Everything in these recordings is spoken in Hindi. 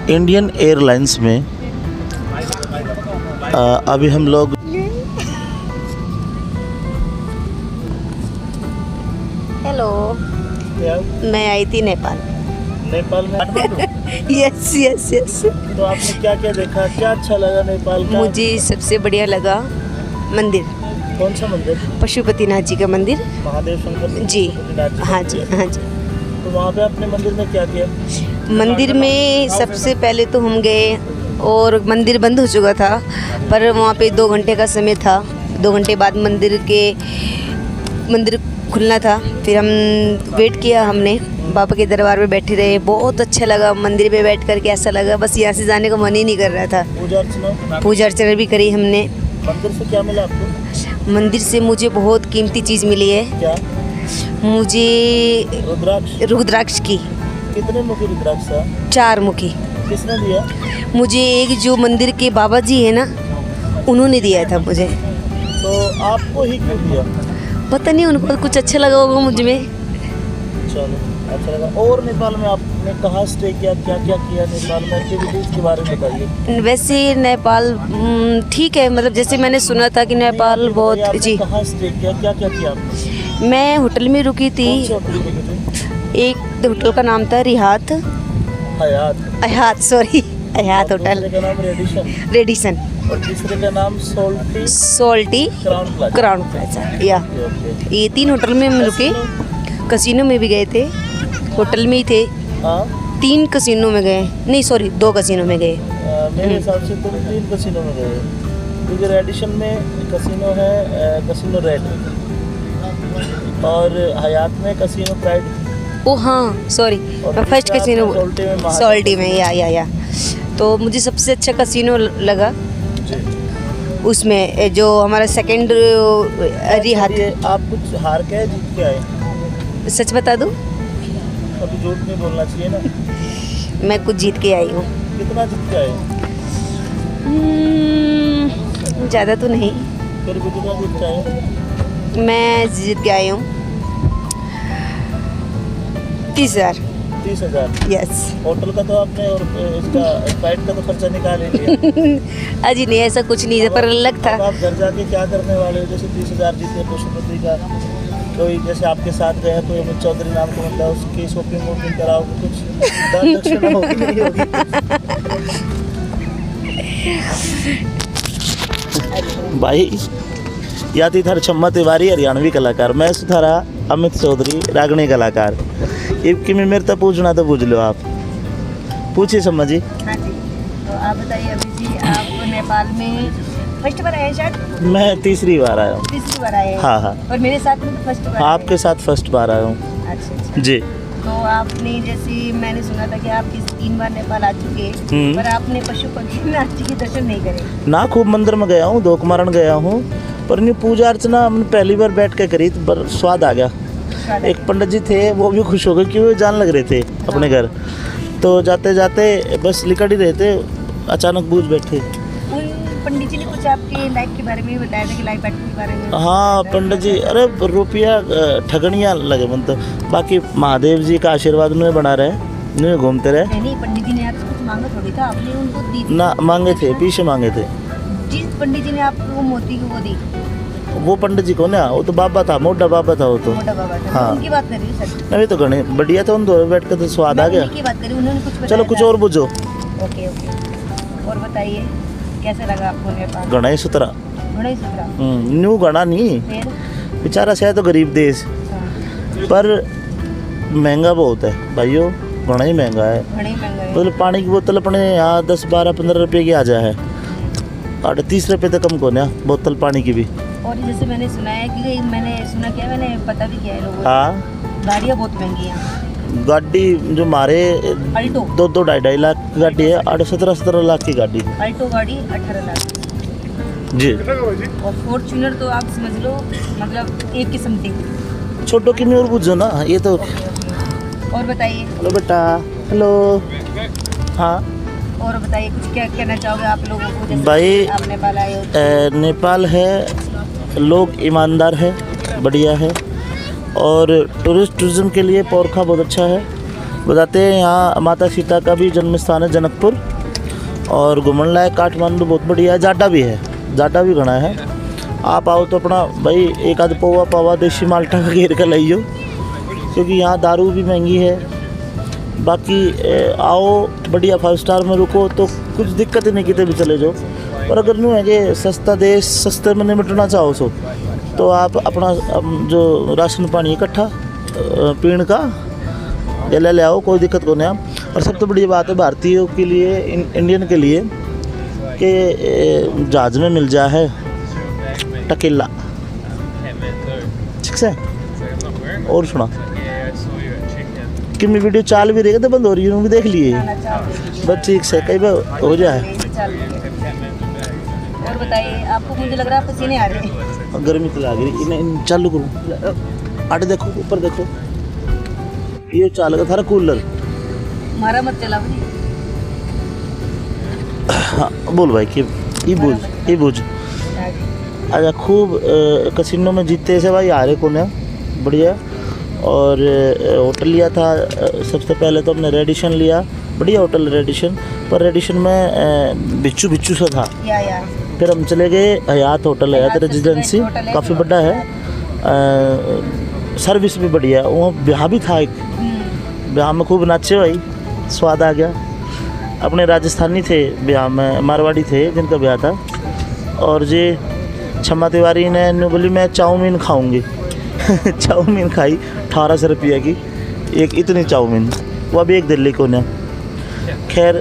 इंडियन एयरलाइंस में अभी हम लोग हेलो, मैं आई थी नेपाल में यस यस यस। तो आपने क्या क्या देखा, क्या अच्छा लगा नेपाल का? मुझे सबसे बढ़िया लगा मंदिर। कौन सा मंदिर? पशुपतिनाथ जी का मंदिर। महादेव शंकर जी, पशुपतिनाथ हाँ जी मंदिर है। हाँ जी। तो वहाँ पे अपने मंदिर में क्या किया? मंदिर में सबसे पहले तो हम गए और मंदिर बंद हो चुका था, पर वहाँ पे 2 घंटे का समय था। 2 घंटे बाद मंदिर खुलना था। फिर हम वेट किया, हमने बाबा के दरबार में बैठे रहे। बहुत अच्छा लगा मंदिर में बैठ कर के, ऐसा लगा बस यहाँ से जाने का मन ही नहीं कर रहा था। पूजा अर्चना भी करी हमने। मंदिर से क्या मिला आपको? मंदिर से मुझे बहुत कीमती चीज़ मिली है। क्या? मुझे रुद्राक्ष की। कितने मुखी रुद्राक्ष था? 4 मुखी। किसने दिया? मुझे एक जो मंदिर के बाबा जी है ना, उन्होंने दिया था मुझे। तो आपको ही क्यों दिया? पता नहीं, उनको कुछ अच्छा लगा होगा मुझ में। चलो, अच्छा लगा। और नेपाल में आपने कहाँ स्टे किया, क्या क्या किया नेपाल में? एक्टिविटीज़ के बारे में बताइए। वैसे नेपाल ठीक है, मतलब जैसे मैंने सुना था कि नेपाल बहुत जी। कहाँ स्टे किया, क्या क्या किया आपने? मैं होटल में रुकी थी। कौन से होटल में रुके थे? एक होटल का नाम था रिहात, हयात। सॉरी, हयात और होटल। दूसरे का नाम रेडिसन और तीसरे का नाम सोल्टी क्राउन प्लाजा। या ओके। ये 3 होटल में हम रुके। कसिनो में भी गए थे, होटल में ही थे। हाँ, 3 कसिनो में गए, नहीं सॉरी 2 कसिनो में गए। मेरे हिसाब से तुम 3 कसिनो में गए, क्योंकि रेडिशन में कसिनो है, कसिनो रेड, और हयात में कसिनो प्राइड। ओ हाँ सॉरी, मैं फर्स्ट कसिनो सोल्टी में या। तो मुझे सबसे अच्छा कसिनो लगा उसमें, जो हमारा सेकंड रिहात। आप कुछ हार के आए, जीत के आए? सच बता दूं, अभी झूठ नहीं बोलना चाहिए ना। मैं कुछ जीत के आई हूँ। कितना जीत के आए? ज़्यादा तो नहीं, फिर भी कितना जीत के आए? मैं जीत के आई हूँ 30,000। 30,000? यस। होटल का तो आपने और इसका फ्लाइट का तो खर्चा निकाल ही लिया। अजी नहीं, ऐसा कुछ नहीं है, पर अलग था। अब आप घर जाके क्या करने वाले हो? जैसे 30,000 जीते पशुपति का, कोई जैसे आपके साथ गया कोई अमित चौधरी नाम का बंदा, उसकी शॉपिंग कराओगे? कुछ दान दक्षिणा होगी नहीं होगी? भाई या थी थार छम्मा तिवारी हरियाणवी कलाकार, मैं सुथारा अमित चौधरी रागणी कलाकार। इबकी में मेरे तक पूछना तो पूछ लो आप। पूछिए शम्मा जी। हाँ जी, तो आप बताइए अभी जी, आप नेपाल में फर्स्ट बार आए शायद? मैं तीसरी बार आया हूँ। तीसरी बार आए हैं? हाँ हाँ। और मेरे साथ में तो फर्स्ट बार आपके साथ फर्स्ट बार आया हूँ। अच्छा। जी। तो आपने, जैसे मैंने सुना था कि आप 3 बार नेपाल आ चुके हैं, पर आपने पशुपतिनाथ जी के दर्शन नहीं करे ना। खूब मंदिर में गया हूँ, दोकमारण गया हूँ, पर नहीं पूजा अर्चना हमने पहली बार बैठ के करी तो स्वाद आ गया। एक पंडित जी थे, वो भी खुश हो गए कि वो जान लग रहे थे अपने घर। तो जाते जाते बस लिकड़ ही रहे थे, अचानक बूझ बैठे। पंडित जी ने कुछ आपके लाइफ के बारे में बताया था कि लाइफ पार्टनर के बारे में? हाँ पंडित जी, अरे रुपया ठगनिया लगे मन। तो बाकी महादेव जी का आशीर्वाद उन्हें बना रहे, उन्हें घूमते रहे। नहीं, पंडित जी ने आपसे कुछ मांगा थोड़ी था, आपने उनको दी ना मांगे थे, पीछे मांगे थे। जिस पंडित जी ने आपको मोती की वो दी, वो पंडित जी को ना, वो तो बाबा था, मोटा बाबा था वो तो। मोटा बाबा था। हाँ। उनकी बात कर रही हूँ सर। नहीं तो घने बढ़िया था, उन दो बैठ कर तो स्वाद आ गया। उनकी बात करी, उन्होंने कुछ बताया चलो कुछ था? और बुझो। ओके। और बताइए कैसा लगा आपको नेपाल? घना ही सुतरा। बड़ा ही सुथरा। न्यू घना नहीं, फिर बेचारा शायद तो गरीब देश, पर महंगा बहुत है भाइयों, घना ही महंगा है। बड़ा ही महंगा है। मतलब पानी की बोतल अपने यहाँ 10, 12, 15 रुपये की आ जाए, 30 रुपये तो कम कौन है बोतल पानी की भी। और जैसे मैंने सुना है कि मैंने पता भी किया है लोगों से, हाँ, गाड़ियाँ बहुत महंगी हैं। गाड़ी जो मारे अल्टो 2-2, 2.5 लाख की गाड़ी है, 17 लाख की गाड़ी। अल्टो गाड़ी 18 लाख जी। और फॉर्च्यूनर तो आप समझ लो, मतलब 1 की समथिंग। छोटो की नहीं और बुझो ना ये तो। और बताइए। हेलो बेटा। हेलो। हाँ और बताइए कुछ, क्या कहना चाहोगे आप लोगों को, जैसे भाई आप नेपाल आए हो? नेपाल है, लोग ईमानदार है, बढ़िया है, और टूरिज्म के लिए पोरखा बहुत अच्छा है। बताते हैं यहाँ माता सीता का भी जन्म स्थान है जनकपुर, और घूमने लायक काठमांडू बहुत बढ़िया है। जाटा भी है, जाटा भी घना है। आप आओ तो अपना भाई एक आध पौवा पावा देसी माल्टा का घेर कर लाइयो, क्योंकि यहाँ दारू भी महंगी है। बाकी आओ बढ़िया 5 स्टार में रुको तो कुछ दिक्कत ही नहीं, कितने भी चले जाओ। पर अगर यूँ है कि सस्ता देश सस्ते में निपटना चाहो सो तो आप अपना जो राशन पानी इकट्ठा पीने का ये ले आओ, कोई दिक्कत को नहीं आप। और सबसे बड़ी बात है भारतीयों के लिए, इंडियन के लिए कि जहाज में मिल जाए है टकेला, ठीक है। और सुना कि मैं वीडियो चाल भी रही तो बंद हो रही है, भी देख लिए बस, ठीक से कई बार हो जाए। और बताइए, आपको मुझे लग रहा है पसीने आ रहे हैं। गर्मी तो लग रही, इन्हें चालू करूँ। आटे देखो, ऊपर देखो, ये चाल का थारा कूलर मारा मत चला भाई। हाँ बोल भाई कि ये बुझ अच्छा खूब कसिनो में जीते से भाई, हारे को ने बढ़िया। और होटल लिया था सबसे पहले तो हमने रेडिशन लिया, बढ़िया होटल रेडिशन, पर रेडिशन में बिच्छू सा था। फिर हम चले गए हयात होटल, हयात रेजिडेंसी, काफ़ी बड़ा है, सर्विस भी बढ़िया है। वहाँ ब्याह भी था, एक ब्याह में खूब नाचे भाई, स्वाद आ गया। अपने राजस्थानी थे ब्याह में, मारवाड़ी थे जिनका ब्याह था। और ये क्षमा तिवारी ने बोली मैं चाउमीन खाऊंगी चाउमीन खाई 1800 रुपये की एक, इतनी चाउमीन, वो अभी एक दिल्ली को ने। खैर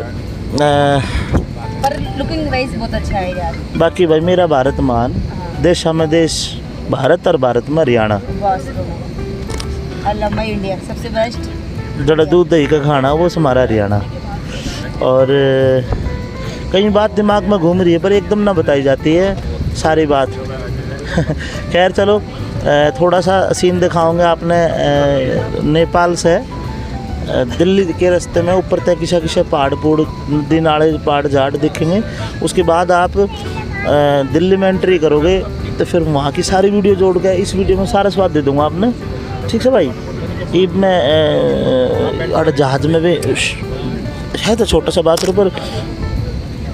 पर लुकिंग वाइज बहुत अच्छा है यार। बाकी भाई मेरा भारत मान, देश हमें देश भारत, और भारत में हरियाणा, अल्लाह माय इंडिया सबसे बेस्ट। जड़ा दूध दही का खाना वो हमारा हरियाणा। और कई बात दिमाग में घूम रही है पर एकदम ना बताई जाती है सारी बात खैर चलो, थोड़ा सा सीन दिखाऊंगा आपने। नेपाल से दिल्ली के रास्ते में ऊपर तक किसा पहाड़ नदी नाले पहाड़ झाड़ दिखेंगे। उसके बाद आप दिल्ली में एंट्री करोगे तो फिर वहाँ की सारी वीडियो जोड़ के इस वीडियो में सारा स्वाद दे दूँगा आपने, ठीक है भाई। ईब में और जहाज़ में भी है तो छोटा सा बाथरूम पर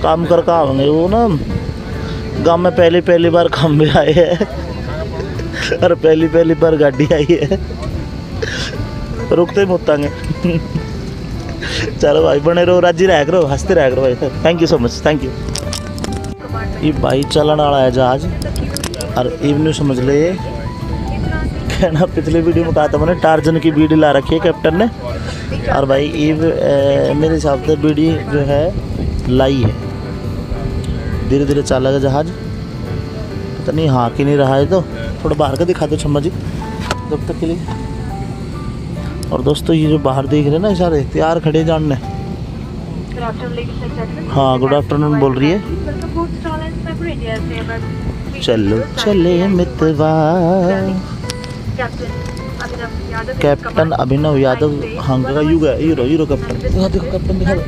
काम कर का होंगे वो ना, गांव में पहली बार काम में आए हैं और पहली बार गाड़ी आई है, रुकते मुतांगे चलो भाई बने रहो, राजी रहा करो, हंसते रहा करो भाई। Thank you so much, thank you. ये भाई चलन वाला है जहाज, और इवन्यू समझ ले कहना पिछले वीडियो में कहा था मैंने, टार्जन की बीड़ी ला रखी है कैप्टन ने। और भाई ईव मेरे हिसाब से बीड़ी जो है लाई है, धीरे धीरे चलेगा जहाज, पता नहीं हाँ कि नहीं रहा है। तो थोड़ा बाहर का दिखा दो छम्मा जी जब तक के लिए। और दोस्तों ये जो बाहर देख रहे हैं ना सारे तैयार खड़े जानने, हाँ गुड आफ्टरनून बोल रही है। चलो चले मितवा, कैप्टन अभिनव यादव, हाँ का यूरो कैप्टन, देखो कैप्टन दिखा दो।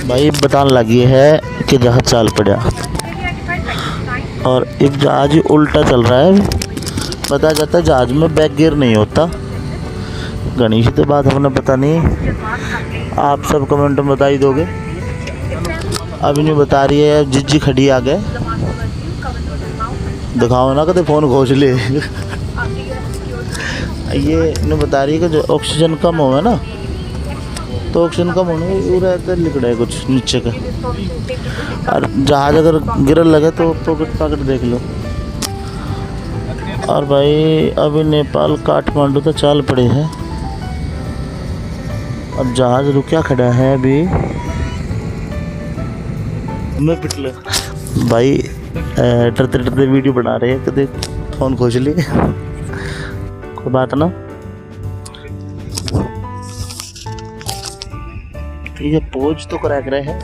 भाई बताने लगी है कि जहाज चाल पड़ा और एक जहाज उल्टा चल रहा है। बताया जाता है जहाज में बैक गियर नहीं होता। गणेश तो बात हमने पता नहीं, आप सब कमेंट में बता ही दोगे। अभी नहीं बता रही है, जिज्जी खड़ी आ गए, दिखाओ ना कदे फ़ोन घोष ले ये नहीं बता रही है कि जो ऑक्सीजन कम हो है ना, तो ऑक्सीजन कम होने वो रहता लिख रहा है कुछ नीचे का। और जहाज अगर गिरल लगे तो पॉकेट देख लो। और भाई अभी नेपाल काठमांडू तो चाल पड़े हैं, अब जहाज रुकिया खड़ा है अभी। मैं पिटले भाई डरते डरते वीडियो बना रहे हैं, कदे फ़ोन खोज लिए कोई बात ना। ये पोज तो करा रहे हैं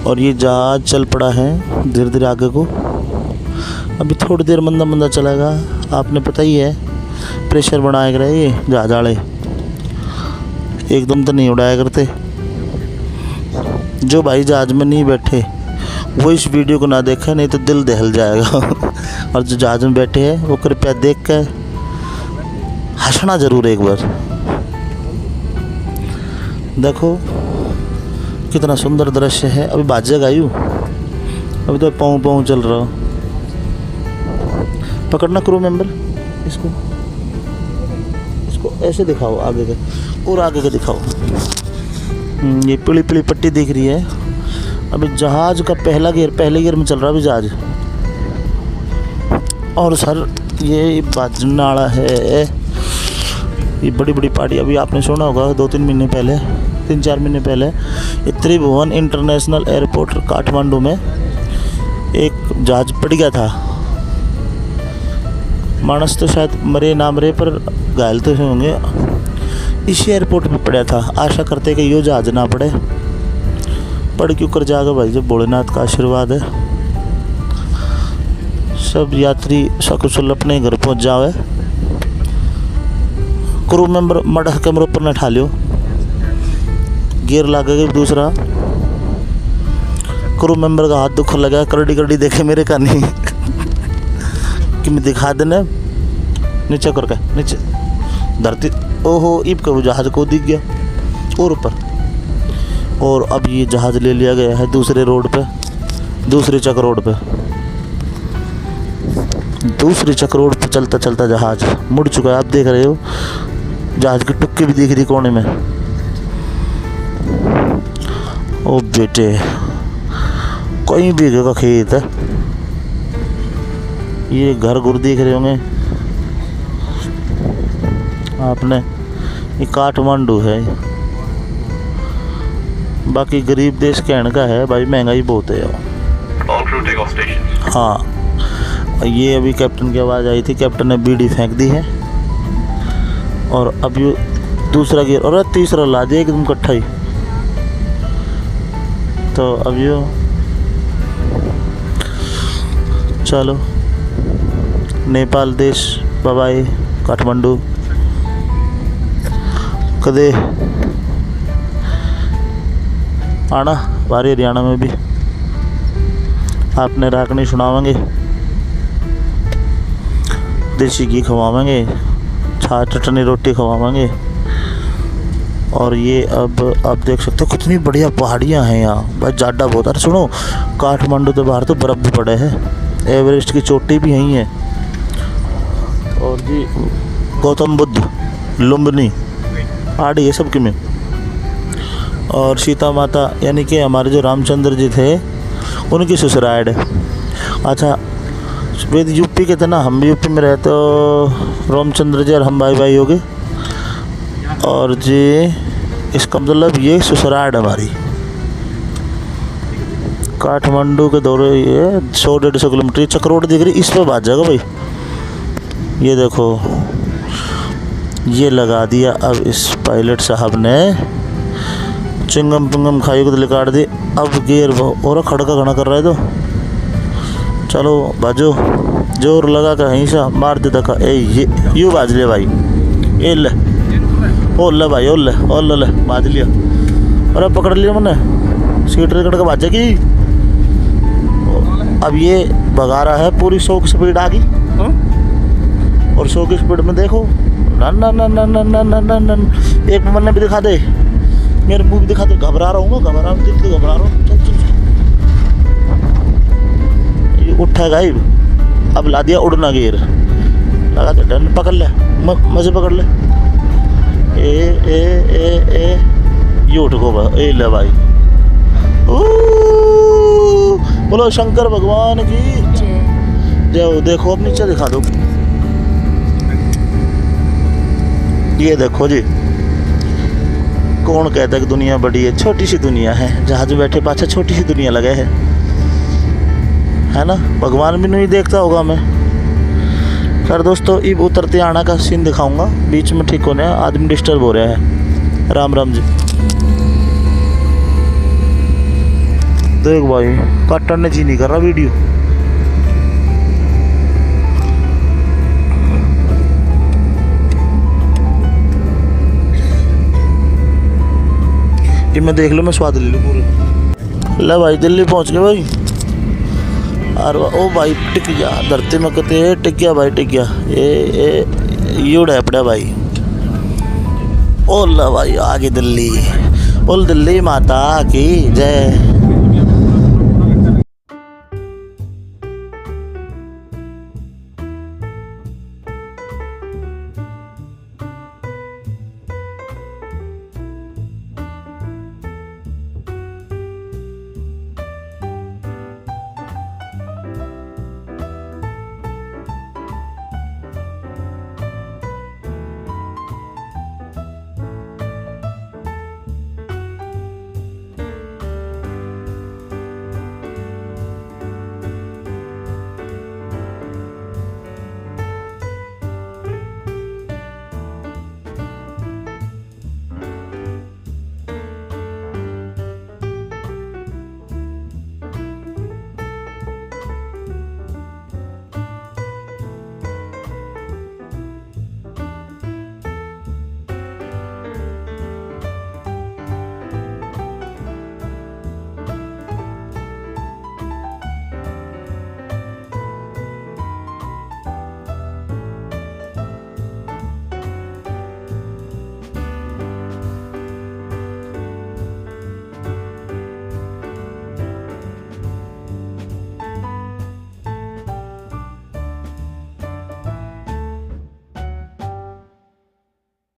और ये जहाज चल पड़ा है धीरे धीरे आगे को। अभी थोड़ी देर मंदा चलेगा, आपने पता ही है प्रेशर बनाया कर ये जहाज वाले, एकदम तो नहीं उड़ाया करते। जो भाई जहाज में नहीं बैठे वो इस वीडियो को ना देखे, नहीं तो दिल दहल जाएगा और जो जहाज में बैठे हैं वो कृपया देख कर हंसना ज़रूर एक बार। देखो कितना सुंदर दृश्य है। अभी बाजेगा यूँ, अभी तो पाँव चल रहा हो। पकड़ना क्रू मेंबर, इसको ऐसे दिखाओ आगे के, और आगे के दिखाओ। ये पीली पीली पट्टी दिख रही है। अभी जहाज का पहले गियर में चल रहा है अभी जहाज। और सर ये बाजनाड़ा है, ये बड़ी बड़ी पहाड़ी। अभी आपने सुना होगा 3-4 महीने पहले ये त्रिभुवन इंटरनेशनल एयरपोर्ट काठमांडू में एक जहाज पड़ गया था। मानस तो शायद मरे ना मरे पर घायल तो होंगे। इसी एयरपोर्ट पे पड़ा था। आशा करते कि यो जहाज ना पड़े, पड़ क्यों कर जाएगा भाई, जब भोलेनाथ का आशीर्वाद है। सब यात्री सकुशल अपने घर पहुंच जावे। क्रू मेंबर मडह कैमरे ऊपर न ठा लियो, गियर लागेगा दूसरा। क्रू मेंबर का हाथ दुख लगा, करड़ी देखे मेरे का नहीं कि मैं दिखा देने नीचे करके नीचे धरती। ओहो इब का वो जहाज को दिख गया और ऊपर। और अब ये जहाज ले लिया गया है दूसरे रोड पे, दूसरे चक रोड पे। दूसरी चक रोड पे चलता चलता जहाज मुड़ चुका है। आप देख रहे हो जहाज की टुक्की भी दिख रही कोने में। ओ बेटे कहीं बीघे का खेत है। ये घर गुर दिख रहे होंगे आपने, ये काठमांडू है। बाकी गरीब देश कहने का है भाई, महंगाई बहुत है। हाँ ये अभी कैप्टन की आवाज़ आई थी, कैप्टन ने बीड़ी फेंक दी है। और अब ये दूसरा गियर और तीसरा ला दिया एकदम इकट्ठा ही। तो अब ये चलो नेपाल देश बाबाई काठमांडू कदे आना बारी हरियाणा में भी आपने राखनी सुनावेंगे, देसी घी खवाएंगे, छाछ चटनी रोटी खवाएंगे। और ये अब आप देख सकते हो कितनी बढ़िया पहाड़ियाँ हैं यहाँ भाई, जाडा बहुत। अरे सुनो काठमांडू के बाहर तो बर्फ़ भी पड़े है, एवरेस्ट की चोटी भी यहीं है। और जी गौतम बुद्ध लुम्बिनी पहाड़ी है सबकी में। और सीता माता यानी कि हमारे जो रामचंद्र जी थे उनकी ससुराल है। अच्छा वे यूपी के थे ना, हम भी यूपी में रहते, तो रामचंद्र जी और हम भाई हो गए। और जी इसका मतलब ये ससुराल है हमारी। काठमांडू के दौरे ये 100-150 किलोमीटर चक्रोड दिख रही, इस पर बात जाएगा भाई। ये देखो ये लगा दिया अब इस पायलट साहब ने, चिंगम पिंगम खाई को तो निकाल दी। अब गियर और खड़का खड़ा कर रहा है, तो चलो बाजो जोर लगा कर यहीं से मार दे धक्का। ए ये यूँ बाज लिया भाई, ए ले ओ ले भाई, ओ ले बाज लिया। अरे पकड़ लिया मैंने, सीट रिकड़ के बाजेगी। अब ये भगा रहा है पूरी 100 की स्पीड आ गई। और 100 की स्पीड में देखो नन नन नन नन नन नन नन। एक मैंने भी दिखा दे, मेरे मुंह भी दिखा दे। घबरा रहा हूँ मैं, घबरा रहा हूँ। चल ये उठा गायब। अब ला दिया उड़ना गियर, लगा दे डन, पकड़ ले मजे पकड़ ले। ए ए ए ए ये उठ गो ए ले भाई। बोलो शंकर भगवान की जय। देखो अब नीचे दिखा दो, ये देखो जी। कौन कहता है कि दुनिया बड़ी है, छोटी सी दुनिया है। जहाज बैठे पाछा छोटी सी दुनिया लगे है ना। भगवान भी नहीं देखता होगा हमें। खैर दोस्तों अब उतरते आना का सीन दिखाऊंगा, बीच में ठीक होने आदमी डिस्टर्ब हो रहा है। राम राम जी। देख भाई काटने ने जी नहीं कर रहा वीडियो। ये मैं देख लो, मैं स्वाद ले लूँ पूरे। ले भाई दिल्ली पहुंच गए भाई। और ओ भाई टिक गया धरती में कहते टिक गया भाई टिक गया ये उड़ा पड़ा भाई। ओला भाई आगे दिल्ली बोल दिल्ली माता की जय।